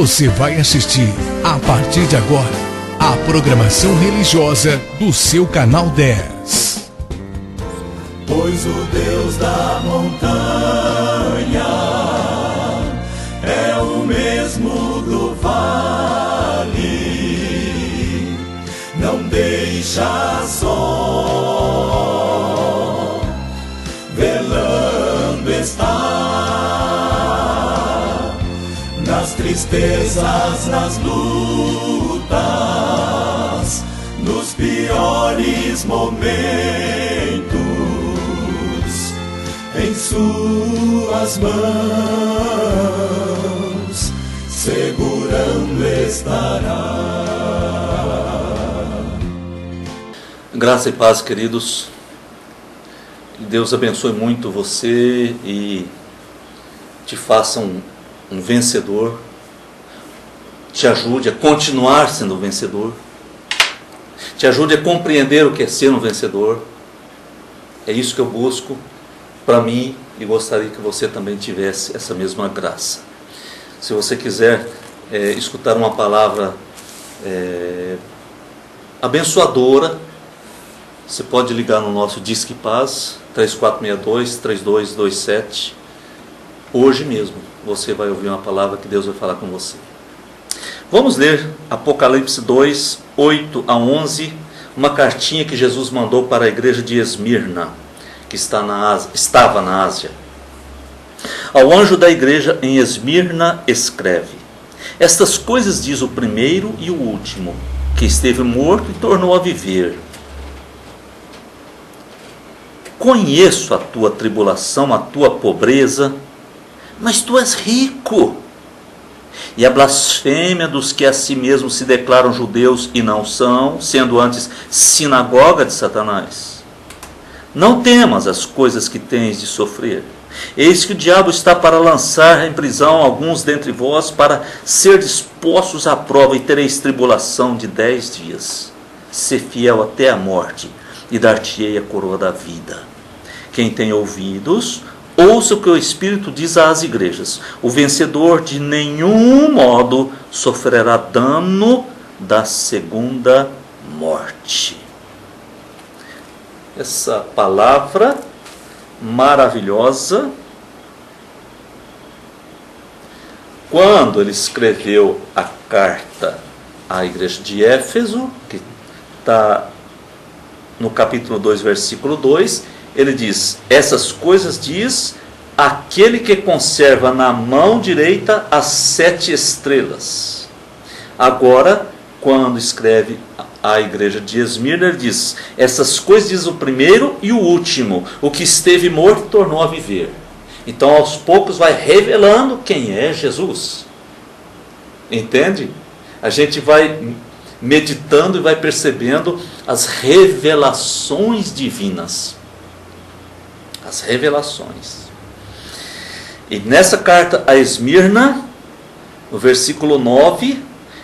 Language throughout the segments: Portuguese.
Você vai assistir, a partir de agora, a programação religiosa do seu canal 10. Pois o Deus da montanha é o mesmo do vale, não deixa só, velando está, nas tristezas, nas lutas, nos piores momentos, em suas mãos segurando estará. Graça e paz, queridos. Que Deus abençoe muito você e te faça um vencedor, te ajude a continuar sendo um vencedor, te ajude a compreender o que é ser um vencedor. É isso que eu busco para mim e gostaria que você também tivesse essa mesma graça. Se você quiser escutar uma palavra abençoadora, você pode ligar no nosso Disque Paz 3462-3227. Hoje mesmo você vai ouvir uma palavra que Deus vai falar com você. Vamos ler Apocalipse 2, 8 a 11, uma cartinha que Jesus mandou para a igreja de Esmirna, que estava na Ásia. Ao anjo da igreja em Esmirna escreve: estas coisas diz o primeiro e o último, que esteve morto e tornou a viver. Conheço a tua tribulação, a tua pobreza, mas tu és rico, e a blasfêmia dos que a si mesmos se declaram judeus e não são, sendo antes sinagoga de Satanás. Não temas as coisas que tens de sofrer. Eis que o diabo está para lançar em prisão alguns dentre vós, para ser dispostos à prova, e tereis tribulação de 10 dias. Sê fiel até a morte, e dar-te-ei a coroa da vida. Quem tem ouvidos, ouça o que o Espírito diz às igrejas. O vencedor de nenhum modo sofrerá dano da segunda morte. Essa palavra maravilhosa, quando ele escreveu a carta à igreja de Éfeso, que está no capítulo 2, versículo 2, ele diz: essas coisas diz aquele que conserva na mão direita as 7 estrelas. Agora, quando escreve à igreja de Esmirna, ele diz: essas coisas diz o primeiro e o último, o que esteve morto tornou a viver. Então, aos poucos vai revelando quem é Jesus. Entende? A gente vai meditando e vai percebendo as revelações divinas. As revelações. E nessa carta a Esmirna, no versículo 9,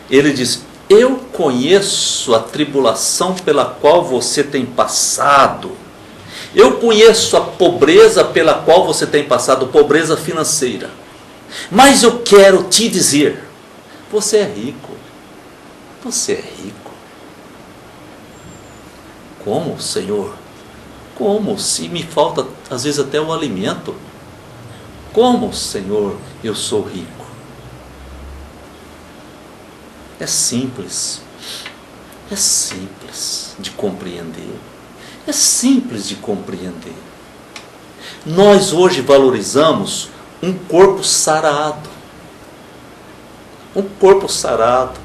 ele diz: eu conheço a tribulação pela qual você tem passado. Eu conheço a pobreza pela qual você tem passado, pobreza financeira. Mas eu quero te dizer, você é rico. Você é rico. Como, Senhor? Como? Se me falta, às vezes, até o alimento. Como, Senhor, eu sou rico? É simples. É simples de compreender. É simples de compreender. Nós hoje valorizamos um corpo sarado. Um corpo sarado.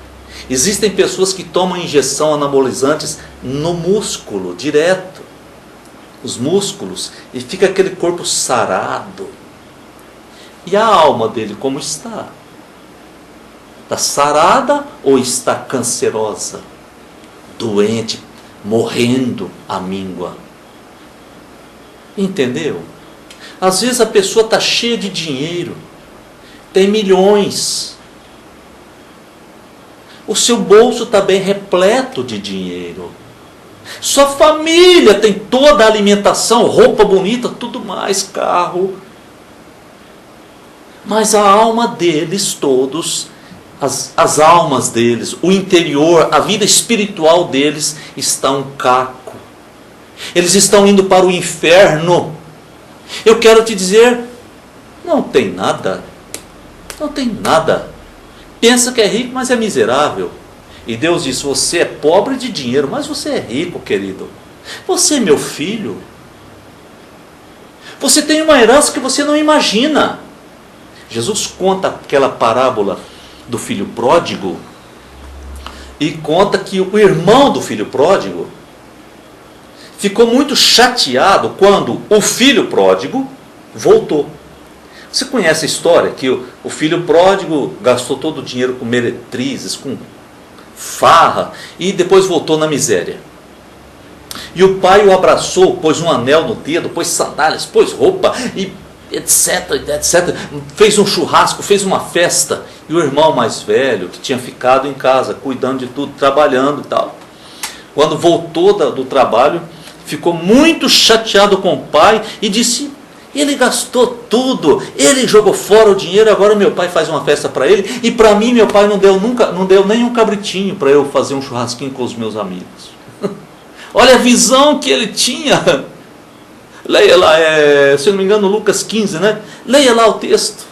Existem pessoas que tomam injeção anabolizantes no músculo, direto. Os músculos, e fica aquele corpo sarado. E a alma dele como está? Está sarada ou está cancerosa? Doente, morrendo a míngua. Entendeu? Às vezes a pessoa está cheia de dinheiro, tem milhões. O seu bolso está bem repleto de dinheiro. Sua família tem toda a alimentação, roupa bonita, tudo mais, carro. Mas a alma deles todos, as almas deles, o interior, a vida espiritual deles está um caco. Eles estão indo para o inferno. Eu quero te dizer, não tem nada. Não tem nada. Pensa que é rico, mas é miserável. E Deus diz, você é pobre de dinheiro, mas você é rico, querido. Você é meu filho. Você tem uma herança que você não imagina. Jesus conta aquela parábola do filho pródigo e conta que o irmão do filho pródigo ficou muito chateado quando o filho pródigo voltou. Você conhece a história que o filho pródigo gastou todo o dinheiro com meretrizes, com farra, e depois voltou na miséria. E o pai o abraçou, pôs um anel no dedo, pôs sandálias, pôs roupa, e etc, etc. Fez um churrasco, fez uma festa. E o irmão mais velho, que tinha ficado em casa, cuidando de tudo, trabalhando e tal, quando voltou do trabalho, ficou muito chateado com o pai e disse, ele gastou tudo, ele jogou fora o dinheiro, agora meu pai faz uma festa para ele, e para mim meu pai não deu nem um cabritinho para eu fazer um churrasquinho com os meus amigos. Olha a visão que ele tinha. Leia lá, se eu não me engano, Lucas 15, né? Leia lá o texto.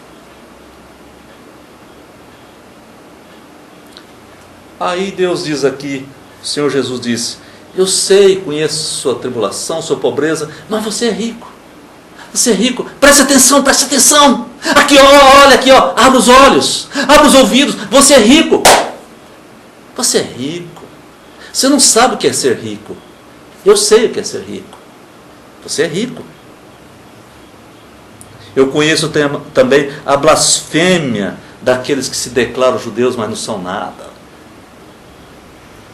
Aí Deus diz aqui, o Senhor Jesus disse, eu sei, conheço sua tribulação, sua pobreza, mas você é rico. Você é rico, preste atenção, preste atenção. Aqui, ó, olha aqui, ó, abre os olhos, abre os ouvidos, você é rico. Você é rico. Você não sabe o que é ser rico. Eu sei o que é ser rico. Você é rico. Eu conheço também a blasfêmia daqueles que se declaram judeus, mas não são nada.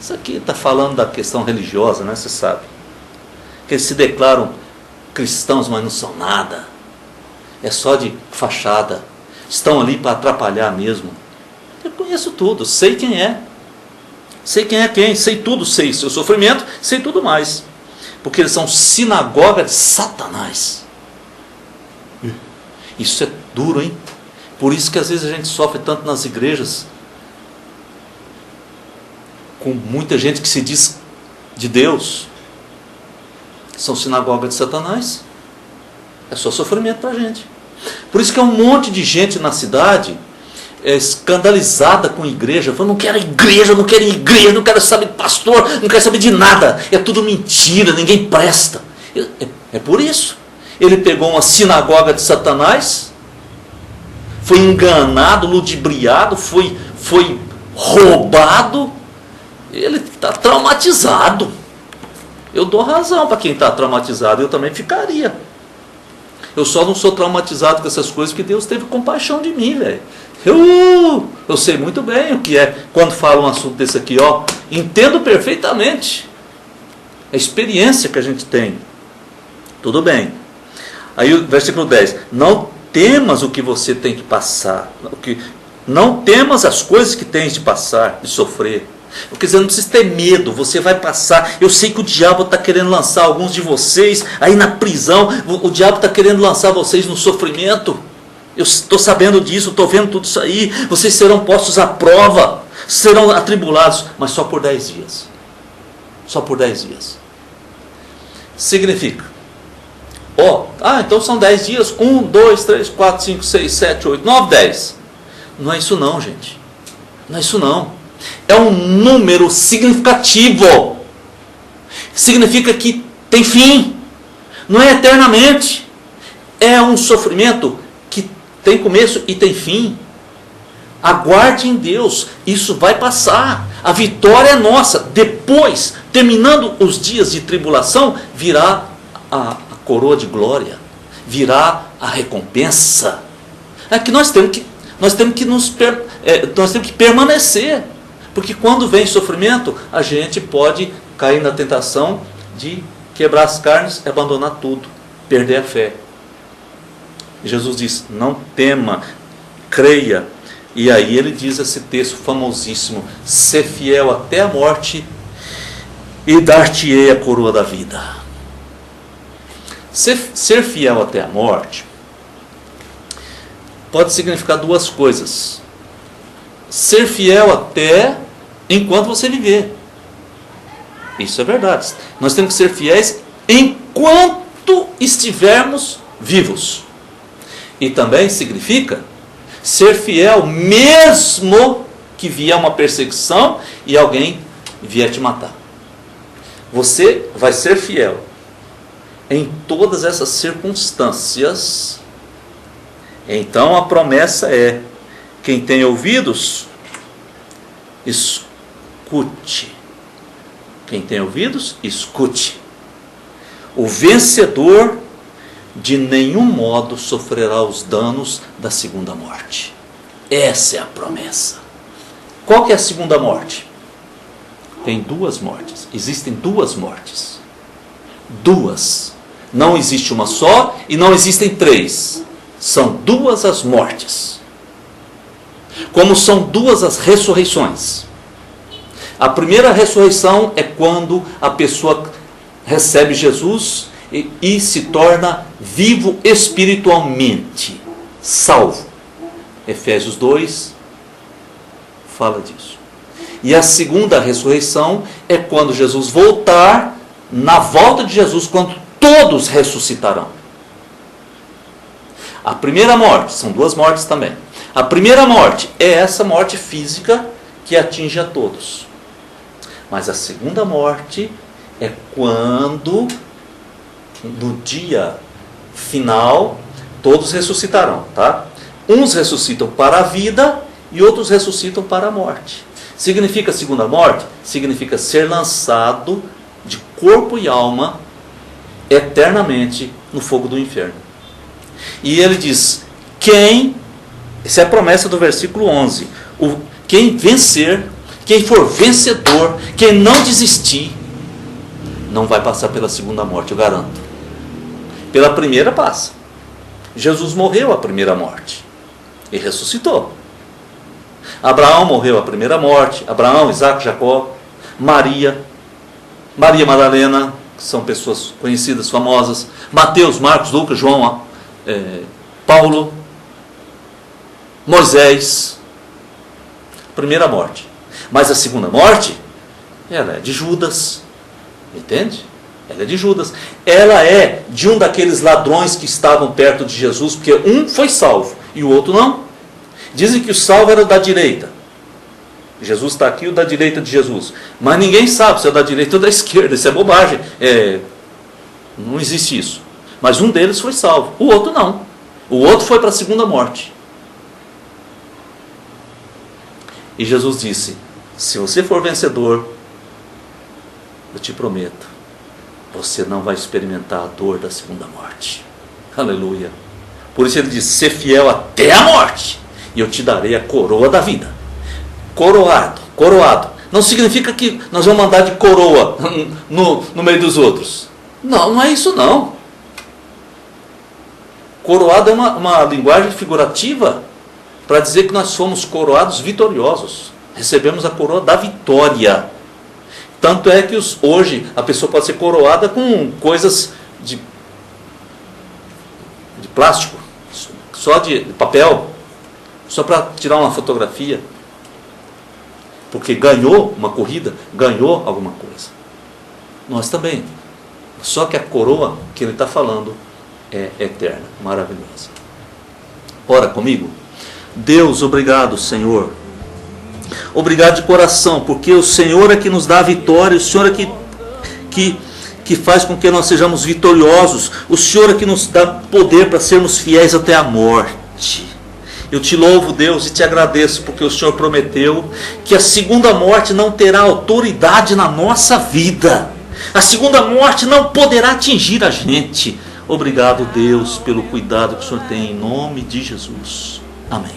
Isso aqui está falando da questão religiosa, né? Você sabe. Que eles se declaram cristãos, mas não são nada. É só de fachada. Estão ali para atrapalhar mesmo. Eu conheço tudo, sei quem é. Sei quem é quem, sei tudo, sei seu sofrimento, sei tudo mais. Porque eles são sinagoga de Satanás. Isso é duro, hein? Por isso que às vezes a gente sofre tanto nas igrejas, com muita gente que se diz de Deus. São sinagoga de Satanás. É só sofrimento para a gente. Por isso que é um monte de gente na cidade escandalizada com a igreja, falando, não quero igreja, não quero igreja, não quero saber de pastor, não quero saber de nada, é tudo mentira, ninguém presta. É por isso. Ele pegou uma sinagoga de Satanás, foi enganado, ludibriado, foi roubado, ele está traumatizado. Eu dou razão para quem está traumatizado, eu também ficaria. Eu só não sou traumatizado com essas coisas porque Deus teve compaixão de mim, velho. Eu sei muito bem o que é quando falo um assunto desse aqui, ó. Entendo perfeitamente a experiência que a gente tem. Tudo bem. Aí o versículo 10. Não temas o que você tem que passar. Não temas as coisas que tens de passar, de sofrer. Quer dizer, não precisa ter medo, você vai passar. Eu sei que o diabo está querendo lançar alguns de vocês aí na prisão. O diabo está querendo lançar vocês no sofrimento. Eu estou sabendo disso, estou vendo tudo isso aí. Vocês serão postos à prova, serão atribulados, mas só por 10 dias. Só por 10 dias. Significa, então são 10 dias, 1, 2, 3, 4, 5, 6, 7, 8, 9, 10. Não é isso não, gente. Não é isso não. É um número significativo. Significa que tem fim. Não é eternamente. É um sofrimento que tem começo e tem fim. Aguarde em Deus. Isso vai passar. A vitória é nossa. Depois, terminando os dias de tribulação, virá a coroa de glória. Virá a recompensa. É que nós temos que permanecer. Porque quando vem sofrimento, a gente pode cair na tentação de quebrar as carnes e abandonar tudo, perder a fé. E Jesus diz, não tema, creia. E aí ele diz esse texto famosíssimo, ser fiel até a morte e dar-te-ei a coroa da vida. Ser fiel até a morte pode significar duas coisas. ser fiel até enquanto você viver. Isso é verdade. Nós temos que ser fiéis enquanto estivermos vivos. E também significa ser fiel mesmo que vier uma perseguição e alguém vier te matar. Você vai ser fiel em todas essas circunstâncias. Então a promessa é: quem tem ouvidos, escute. Quem tem ouvidos, escute. O vencedor de nenhum modo sofrerá os danos da segunda morte. Essa é a promessa. Qual que é a segunda morte? Tem duas mortes. Existem duas mortes. Duas. Não existe uma só e não existem três. São duas as mortes. Como são duas as ressurreições. A primeira ressurreição é quando a pessoa recebe Jesus e se torna vivo espiritualmente, salvo. Efésios 2 fala disso. E a segunda ressurreição é quando Jesus voltar, na volta de Jesus, quando todos ressuscitarão. A primeira morte, são duas mortes também. A primeira morte é essa morte física que atinge a todos. Mas a segunda morte é quando, no dia final, todos ressuscitarão, tá? Uns ressuscitam para a vida e outros ressuscitam para a morte. Significa segunda morte? Significa ser lançado de corpo e alma eternamente no fogo do inferno. E ele diz, essa é a promessa do versículo 11, quem vencer, quem for vencedor, quem não desistir, não vai passar pela segunda morte, eu garanto. Pela primeira passa. Jesus morreu a primeira morte e ressuscitou. Abraão morreu a primeira morte. Abraão, Isaac, Jacó, Maria Madalena, que são pessoas conhecidas, famosas, Mateus, Marcos, Lucas, João, Paulo, Moisés. Primeira morte. Mas a segunda morte, ela é de Judas. Entende? Ela é de Judas. Ela é de um daqueles ladrões que estavam perto de Jesus, porque um foi salvo e o outro não. Dizem que o salvo era da direita. Jesus está aqui, o da direita de Jesus. Mas ninguém sabe se é da direita ou da esquerda. Isso é bobagem. Não existe isso. Mas um deles foi salvo. O outro não. O outro foi para a segunda morte. E Jesus disse, se você for vencedor, eu te prometo, você não vai experimentar a dor da segunda morte. Aleluia. Por isso ele diz, ser fiel até a morte, e eu te darei a coroa da vida. Coroado. Não significa que nós vamos andar de coroa no meio dos outros. Não é isso não. Coroado é uma linguagem figurativa para dizer que nós somos coroados vitoriosos. Recebemos a coroa da vitória. Tanto é que hoje a pessoa pode ser coroada com coisas de plástico, só de papel, só para tirar uma fotografia. Porque ganhou uma corrida, ganhou alguma coisa. Nós também. Só que a coroa que ele está falando é eterna, maravilhosa. Ora comigo. Deus, obrigado, Senhor. Obrigado de coração, porque o Senhor é que nos dá a vitória, o Senhor é que faz com que nós sejamos vitoriosos, o Senhor é que nos dá poder para sermos fiéis até a morte. Eu te louvo, Deus, e te agradeço, porque o Senhor prometeu que a segunda morte não terá autoridade na nossa vida. A segunda morte não poderá atingir a gente. Obrigado, Deus, pelo cuidado que o Senhor tem, em nome de Jesus. Amém.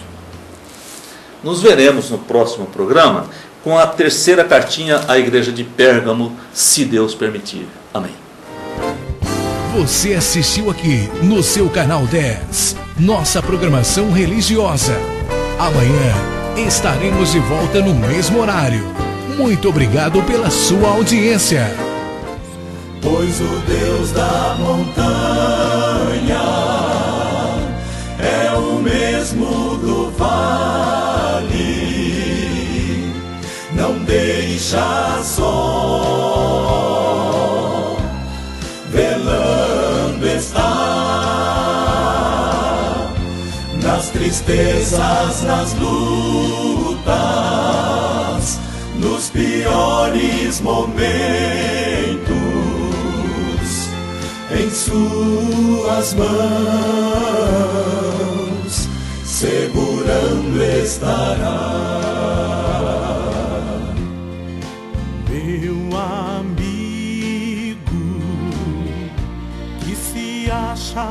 Nos veremos no próximo programa com a terceira cartinha à igreja de Pérgamo, se Deus permitir. Amém. Você assistiu aqui no seu canal 10, nossa programação religiosa. Amanhã estaremos de volta no mesmo horário. Muito obrigado pela sua audiência. Pois o Deus da montanha é o mesmo do vale. não deixa só, velando está nas tristezas, nas lutas, nos piores momentos, em suas mãos segurando estará. Meu amigo que se acha